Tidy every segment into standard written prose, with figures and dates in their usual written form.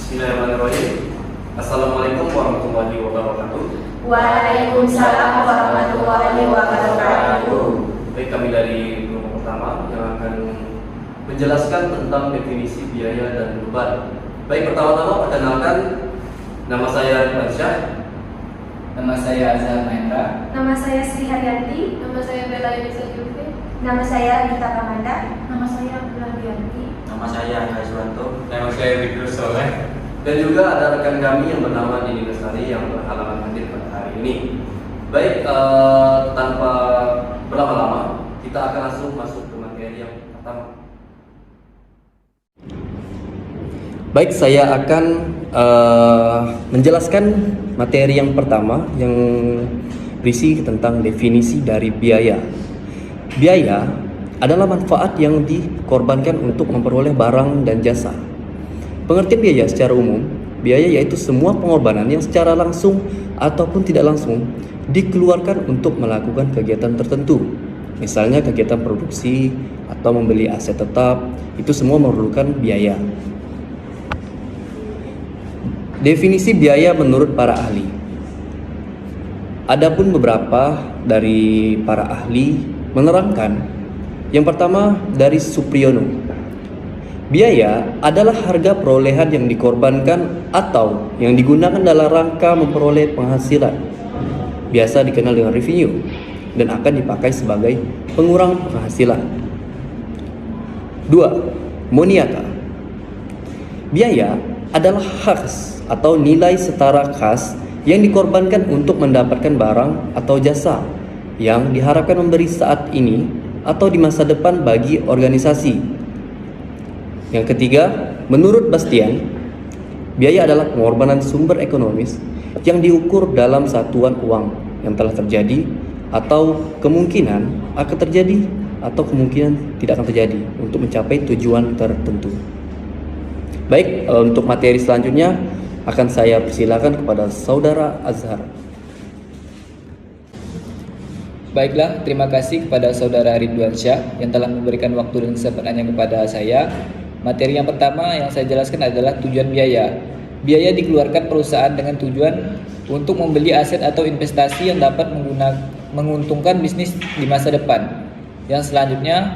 Bismillahirrahmanirrahim. Assalamualaikum warahmatullahi wabarakatuh. Waalaikumsalam warahmatullahi wabarakatuh. Baik, kami dari kelompok pertama yang akan menjelaskan tentang definisi biaya dan beban. Baik, pertama-tama perkenalkan, nama saya Irfansyah. Nama saya Azhar Mahendra. Nama saya Sri Haryanti. Nama saya Bella Elisa Jufri. Nama saya Gita Kamanda. Nama saya Abdullah Dianti. Nama saya Angga Suwanto. Nama saya Widur Soleh. Dan juga ada rekan kami yang bernama Dini Lestari yang berhalangan hadir pada hari ini. Baik, tanpa berlama-lama, kita akan langsung masuk ke materi yang pertama. Baik, saya akan menjelaskan materi yang pertama yang berisi tentang definisi dari biaya. Biaya adalah manfaat yang dikorbankan untuk memperoleh barang dan jasa. Pengertian biaya secara umum, biaya yaitu semua pengorbanan yang secara langsung ataupun tidak langsung dikeluarkan untuk melakukan kegiatan tertentu. Misalnya kegiatan produksi atau membeli aset tetap, itu semua memerlukan biaya. Definisi biaya menurut para ahli. Adapun beberapa dari para ahli menerangkan. Yang pertama dari Supriyono. Biaya adalah harga perolehan yang dikorbankan atau yang digunakan dalam rangka memperoleh penghasilan. Biasa dikenal dengan revenue dan akan dipakai sebagai pengurang penghasilan. 2. Moniata. Biaya adalah khas atau nilai setara khas yang dikorbankan untuk mendapatkan barang atau jasa yang diharapkan memberi saat ini atau di masa depan bagi organisasi. Yang ketiga, menurut Bastian, biaya adalah pengorbanan sumber ekonomis yang diukur dalam satuan uang yang telah terjadi atau kemungkinan akan terjadi atau kemungkinan tidak akan terjadi untuk mencapai tujuan tertentu. Baik, untuk materi selanjutnya akan saya persilakan kepada Saudara Azhar. Baiklah, terima kasih kepada Saudara Ridwan Syah yang telah memberikan waktu dan kesempatannya kepada saya. Materi yang pertama yang saya jelaskan adalah tujuan biaya. Biaya dikeluarkan perusahaan dengan tujuan untuk membeli aset atau investasi yang dapat menguntungkan bisnis di masa depan. Yang selanjutnya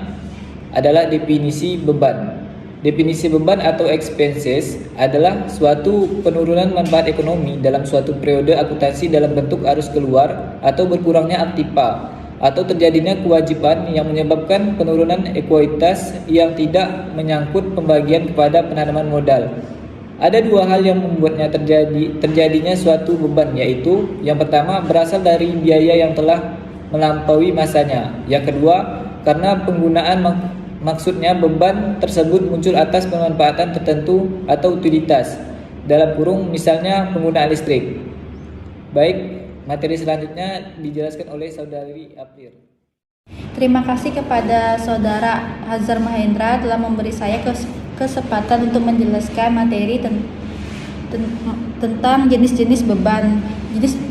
adalah definisi beban. Definisi beban atau expenses adalah suatu penurunan manfaat ekonomi dalam suatu periode akuntansi dalam bentuk arus keluar atau berkurangnya aktiva atau terjadinya kewajiban yang menyebabkan penurunan ekuitas yang tidak menyangkut pembagian kepada penanaman modal. Ada dua hal yang membuatnya terjadinya suatu beban, yaitu yang pertama berasal dari biaya yang telah melampaui masanya. Yang kedua, karena penggunaan maksudnya beban tersebut muncul atas pemanfaatan tertentu atau utilitas, dalam kurung misalnya penggunaan listrik. Baik, materi selanjutnya dijelaskan oleh Saudari April. Terima kasih kepada Saudara Azhar Mahendra telah memberi saya kesempatan untuk menjelaskan materi tentang jenis-jenis beban.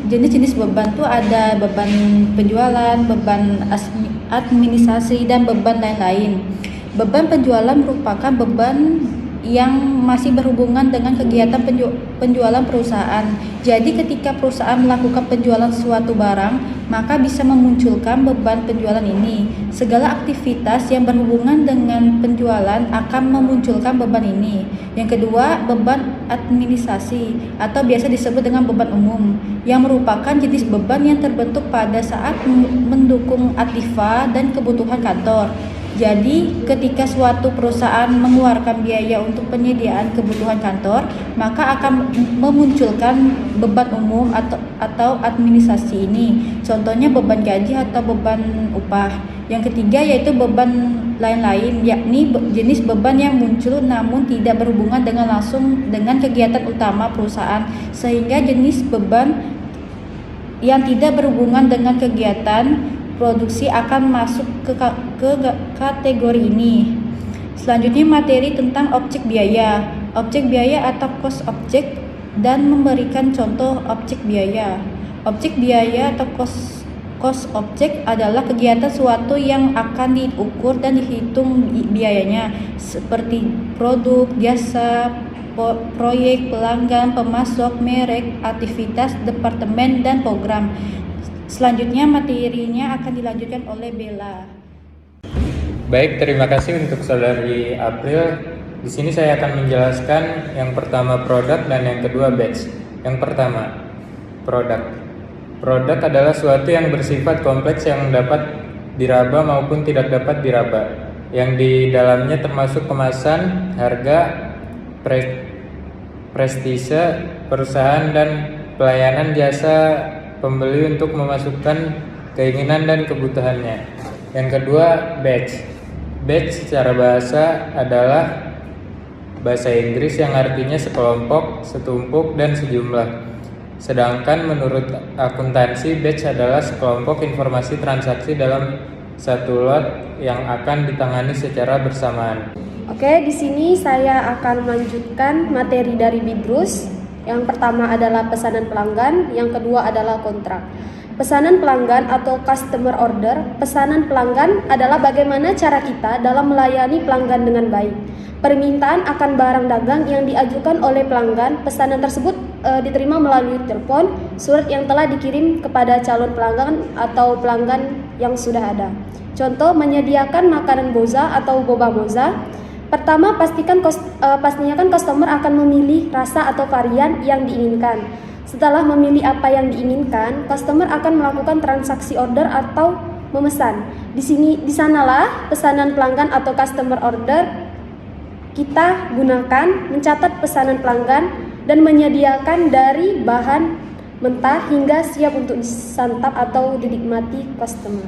Jenis-jenis beban itu ada beban penjualan, beban administrasi, dan beban lain-lain. Beban penjualan merupakan beban yang masih berhubungan dengan kegiatan penjualan perusahaan. Jadi ketika perusahaan melakukan penjualan suatu barang, maka bisa memunculkan beban penjualan ini. Segala aktivitas yang berhubungan dengan penjualan akan memunculkan beban ini. Yang kedua, beban administrasi atau biasa disebut dengan beban umum, yang merupakan jenis beban yang terbentuk pada saat mendukung aktiva dan kebutuhan kantor. Jadi, ketika suatu perusahaan mengeluarkan biaya untuk penyediaan kebutuhan kantor, maka akan memunculkan beban umum atau administrasi ini. Contohnya beban gaji atau beban upah. Yang ketiga yaitu beban lain-lain, yakni jenis beban yang muncul namun tidak berhubungan dengan langsung dengan kegiatan utama perusahaan, sehingga jenis beban yang tidak berhubungan dengan kegiatan produksi akan masuk ke kategori ini. Selanjutnya materi tentang objek biaya. Objek biaya atau cost object dan memberikan contoh objek biaya. Objek biaya atau cost object adalah kegiatan suatu yang akan diukur dan dihitung biayanya, seperti produk, jasa, proyek, pelanggan, pemasok, merek, aktivitas, departemen, dan program. Selanjutnya materinya akan dilanjutkan oleh Bella. Baik, terima kasih untuk saudari April. Di sini saya akan menjelaskan yang pertama produk dan yang kedua batch. Yang pertama, produk. Produk adalah suatu yang bersifat kompleks yang dapat diraba maupun tidak dapat diraba. Yang di dalamnya termasuk kemasan, harga, prestise, perusahaan dan pelayanan jasa pembeli untuk memasukkan keinginan dan kebutuhannya. Yang kedua, batch. Batch secara bahasa adalah bahasa Inggris yang artinya sekelompok, setumpuk, dan sejumlah. Sedangkan menurut akuntansi, batch adalah sekelompok informasi transaksi dalam satu lot yang akan ditangani secara bersamaan. Oke, di sini saya akan melanjutkan materi dari Bidrus. Yang pertama adalah pesanan pelanggan, yang kedua adalah kontrak. Pesanan pelanggan atau customer order. Pesanan pelanggan adalah bagaimana cara kita dalam melayani pelanggan dengan baik. Permintaan akan barang dagang yang diajukan oleh pelanggan. Pesanan tersebut diterima melalui telepon, surat yang telah dikirim kepada calon pelanggan atau pelanggan yang sudah ada. Contoh, menyediakan makanan boza atau boba moza. Pertama, pastikan customer akan memilih rasa atau varian yang diinginkan. Setelah memilih apa yang diinginkan, customer akan melakukan transaksi order atau memesan. Di sanalah pesanan pelanggan atau customer order kita gunakan mencatat pesanan pelanggan dan menyediakan dari bahan mentah hingga siap untuk disantap atau dinikmati customer.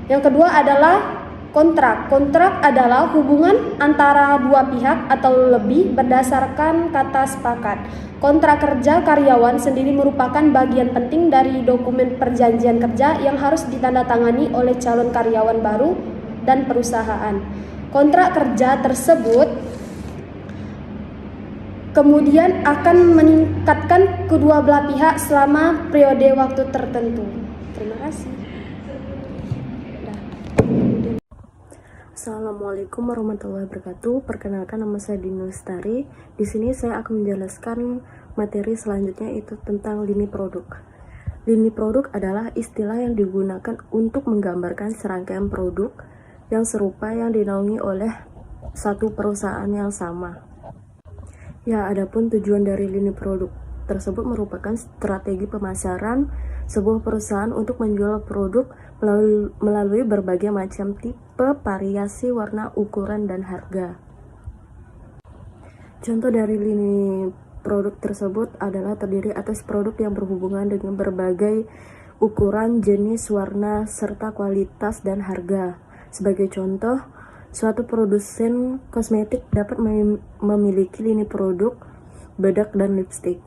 Yang kedua adalah kontrak. Kontrak adalah hubungan antara dua pihak atau lebih berdasarkan kata sepakat. Kontrak kerja karyawan sendiri merupakan bagian penting dari dokumen perjanjian kerja yang harus ditandatangani oleh calon karyawan baru dan perusahaan. Kontrak kerja tersebut kemudian akan meningkatkan kedua belah pihak selama periode waktu tertentu. Terima kasih. Assalamualaikum warahmatullahi wabarakatuh. Perkenalkan, nama saya Dino Lestari. Di sini saya akan menjelaskan materi selanjutnya, itu tentang lini produk. Lini produk adalah istilah yang digunakan untuk menggambarkan serangkaian produk yang serupa yang dinaungi oleh satu perusahaan yang sama. Ya, adapun tujuan dari lini produk tersebut merupakan strategi pemasaran sebuah perusahaan untuk menjual produk melalui berbagai macam tipe, variasi, warna, ukuran, dan harga. Contoh dari lini produk tersebut adalah terdiri atas produk yang berhubungan dengan berbagai ukuran, jenis, warna, serta kualitas dan harga. Sebagai contoh, suatu produsen kosmetik dapat memiliki lini produk bedak dan lipstik,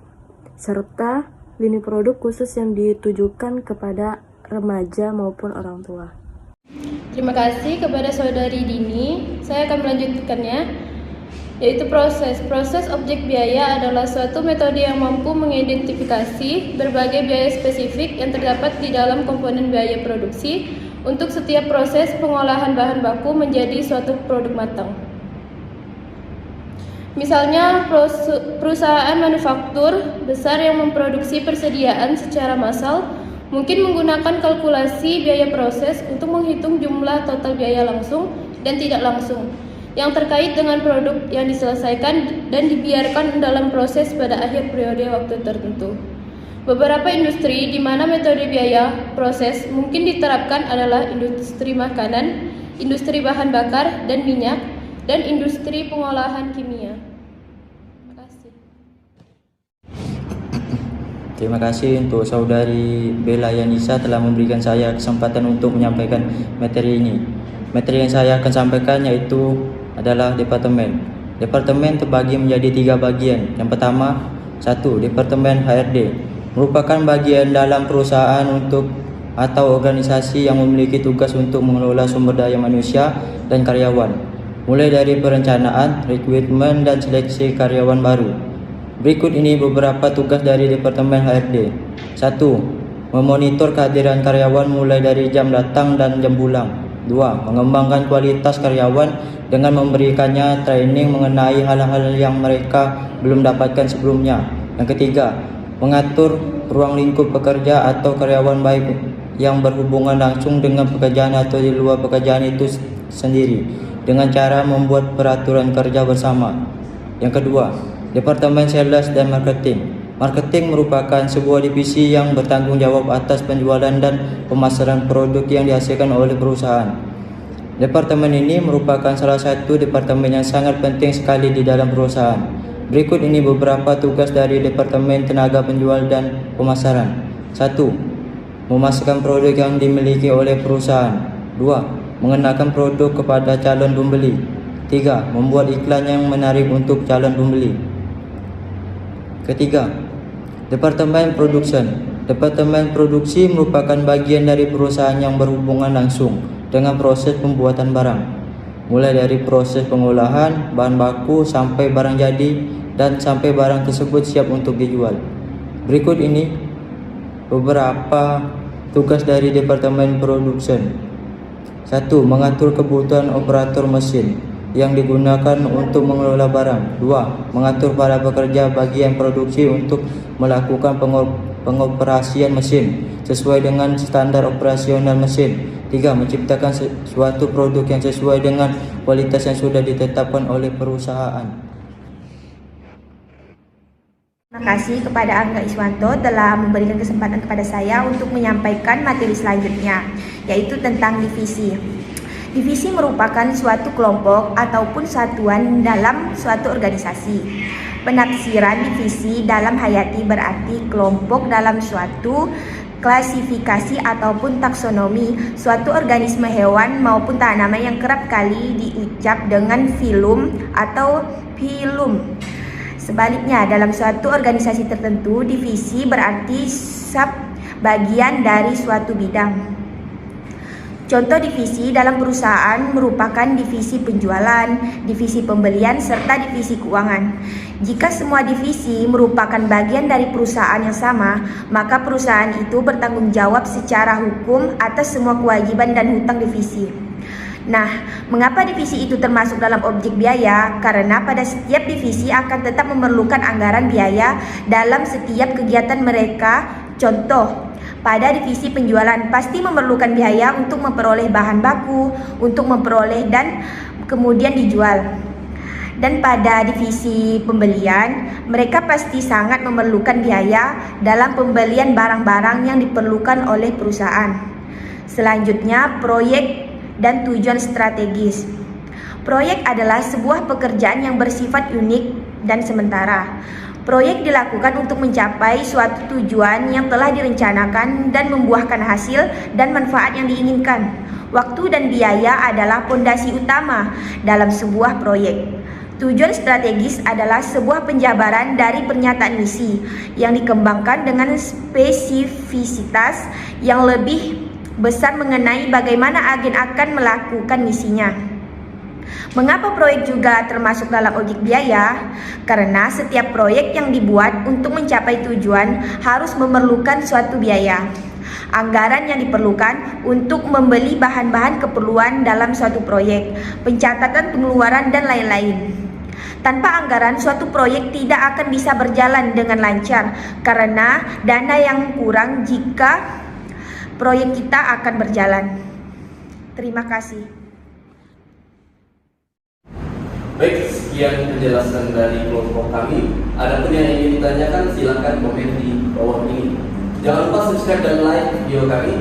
serta lini produk khusus yang ditujukan kepada remaja maupun orang tua. Terima kasih kepada saudari Dini. Saya akan melanjutkannya, yaitu proses. Proses objek biaya adalah suatu metode yang mampu mengidentifikasi berbagai biaya spesifik yang terdapat di dalam komponen biaya produksi untuk setiap proses pengolahan bahan baku menjadi suatu produk matang. Misalnya, perusahaan manufaktur besar yang memproduksi persediaan secara massal mungkin menggunakan kalkulasi biaya proses untuk menghitung jumlah total biaya langsung dan tidak langsung yang terkait dengan produk yang diselesaikan dan dibiarkan dalam proses pada akhir periode waktu tertentu. Beberapa industri di mana metode biaya proses mungkin diterapkan adalah industri makanan, industri bahan bakar dan minyak, dan industri pengolahan kimia. Terima kasih untuk saudari Bella Yanisa telah memberikan saya kesempatan untuk menyampaikan materi ini. Materi yang saya akan sampaikan yaitu adalah departemen. Departemen terbagi menjadi 3 bagian. Yang pertama, 1. Departemen HRD merupakan bagian dalam perusahaan atau organisasi yang memiliki tugas untuk mengelola sumber daya manusia dan karyawan, mulai dari perencanaan, rekrutmen, dan seleksi karyawan baru. Berikut ini beberapa tugas dari Departemen HRD. 1. Memonitor kehadiran karyawan mulai dari jam datang dan jam pulang. 2. Mengembangkan kualitas karyawan dengan memberikannya training mengenai hal-hal yang mereka belum dapatkan sebelumnya. Yang ketiga, mengatur ruang lingkup pekerja atau karyawan baik yang berhubungan langsung dengan pekerjaan atau di luar pekerjaan itu sendiri dengan cara membuat peraturan kerja bersama. Yang kedua, Departemen Sales dan Marketing. Marketing merupakan sebuah divisi yang bertanggung jawab atas penjualan dan pemasaran produk yang dihasilkan oleh perusahaan. Departemen ini merupakan salah satu departemen yang sangat penting sekali di dalam perusahaan. Berikut ini beberapa tugas dari Departemen Tenaga Penjual dan Pemasaran. 1. Memasarkan produk yang dimiliki oleh perusahaan. 2. Mengenalkan produk kepada calon pembeli. 3. Membuat iklan yang menarik untuk calon pembeli. Ketiga, Departemen Production. Departemen produksi merupakan bagian dari perusahaan yang berhubungan langsung dengan proses pembuatan barang, mulai dari proses pengolahan bahan baku sampai barang jadi dan sampai barang tersebut siap untuk dijual. Berikut ini beberapa tugas dari Departemen Production. 1. Mengatur kebutuhan operator mesin yang digunakan untuk mengelola barang. 2. Mengatur para pekerja bagian produksi untuk melakukan pengoperasian mesin sesuai dengan standar operasional mesin. 3. Menciptakan suatu produk yang sesuai dengan kualitas yang sudah ditetapkan oleh perusahaan. Terima kasih kepada Angga Iswanto telah memberikan kesempatan kepada saya untuk menyampaikan materi selanjutnya, yaitu tentang divisi. Divisi merupakan suatu kelompok ataupun satuan dalam suatu organisasi. Penafsiran divisi dalam hayati berarti kelompok dalam suatu klasifikasi ataupun taksonomi suatu organisme hewan maupun tanaman yang kerap kali diucap dengan filum atau phylum. Sebaliknya, dalam suatu organisasi tertentu, divisi berarti sub bagian dari suatu bidang. Contoh divisi dalam perusahaan merupakan divisi penjualan, divisi pembelian, serta divisi keuangan. Jika semua divisi merupakan bagian dari perusahaan yang sama, maka perusahaan itu bertanggung jawab secara hukum atas semua kewajiban dan hutang divisi. Nah, mengapa divisi itu termasuk dalam objek biaya? Karena pada setiap divisi akan tetap memerlukan anggaran biaya dalam setiap kegiatan mereka. Contoh, pada divisi penjualan pasti memerlukan biaya untuk memperoleh bahan baku, untuk memperoleh dan kemudian dijual. Dan pada divisi pembelian, mereka pasti sangat memerlukan biaya dalam pembelian barang-barang yang diperlukan oleh perusahaan. Selanjutnya, proyek dan tujuan strategis. Proyek adalah sebuah pekerjaan yang bersifat unik dan sementara. Proyek dilakukan untuk mencapai suatu tujuan yang telah direncanakan dan membuahkan hasil dan manfaat yang diinginkan. Waktu dan biaya adalah fondasi utama dalam sebuah proyek. Tujuan strategis adalah sebuah penjabaran dari pernyataan misi yang dikembangkan dengan spesifisitas yang lebih besar mengenai bagaimana agen akan melakukan misinya. Mengapa proyek juga termasuk dalam objek biaya? Karena setiap proyek yang dibuat untuk mencapai tujuan harus memerlukan suatu biaya. Anggaran yang diperlukan untuk membeli bahan-bahan keperluan dalam suatu proyek, pencatatan pengeluaran dan lain-lain. Tanpa anggaran, suatu proyek tidak akan bisa berjalan dengan lancar karena dana yang kurang jika proyek kita akan berjalan. Terima kasih. Baik, sekian penjelasan dari kelompok kami. Adapun yang ingin ditanyakan silakan komen di bawah ini. Jangan lupa subscribe dan like video kami.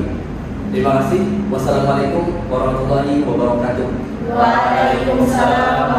Terima kasih. Wassalamualaikum warahmatullahi wabarakatuh. Waalaikumsalam.